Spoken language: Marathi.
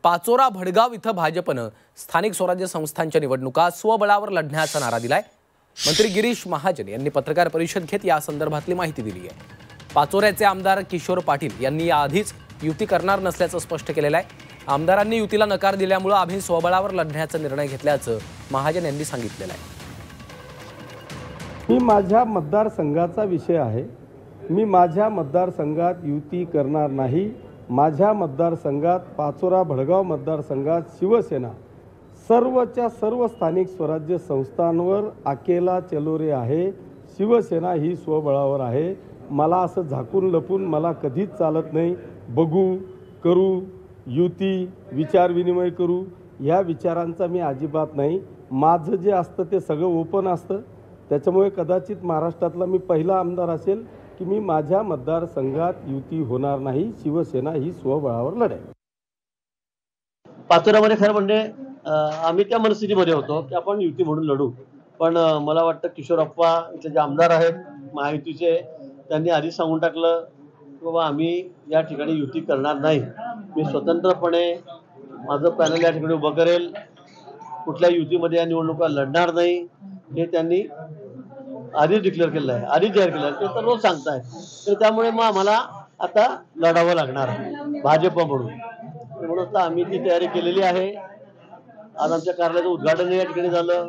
पाचोरा भडगाव इथं भाजपनं स्थानिक स्वराज्य संस्थांच्या निवडणुका स्वबळावर लढण्याचा नारा दिलाय। मंत्री गिरीश महाजन यांनी पत्रकार परिषद घेत या संदर्भातली माहिती दिली आहे। पाचोऱ्याचे आमदार किशोर पाटील यांनी याआधीच युती करणार नसल्याचं स्पष्ट केलेलं आहे। आमदारांनी युतीला नकार दिल्यामुळे आम्ही स्वबळावर लढण्याचा निर्णय घेतल्याचं महाजन यांनी सांगितलेलं आहे। मी माझ्या मतदारसंघाचा विषय आहे। मी माझ्या मतदारसंघात युती करणार नाही। माझ्या मतदारसंघात पाचोरा भडगाव मतदारसंघात शिवसेना सर्वच्या सर्व स्थानिक स्वराज्य संस्थांवर अकेला चलोरे आहे। शिवसेना ही स्वबळावर आहे। मला असं झाकून लपून मला कधीच चालत नाही। बघू, करू, युती, विचार विनिमय करू, या विचारांचा मी अजिबात नाही। माझं जे असतं ते सगळं ओपन असतं। त्याच्यामुळे कदाचित महाराष्ट्रातला मी पहिला आमदार असेल की मी माझ्या मतदारसंघात युती होणार नाही। शिवसेना ही स्वबळावर लढेल। पाचोऱ्यामध्ये खरं म्हणजे आम्ही त्या मनस्थितीमध्ये होतो की आपण युती म्हणून लढू, पण मला वाटतं किशोरप्पा इथले जे आमदार आहेत महायुतीचे, त्यांनी आधी सांगून टाकलं की बाबा आम्ही या ठिकाणी युती करणार नाही। मी स्वतंत्रपणे माझं पॅनल या ठिकाणी उभं करेल, कुठल्या युतीमध्ये या निवडणुका लढणार नाही हे त्यांनी आधीच डिक्लेअर केलं आहे, आधीच जाहीर केलं आहे। ते तर रोज सांगतायत, तर त्यामुळे मग आम्हाला आता लढावं लागणार आहे भाजप म्हणून आम्ही ती तयारी केलेली आहे। आज आमच्या कार्यालयाचं उद्घाटन या ठिकाणी झालं।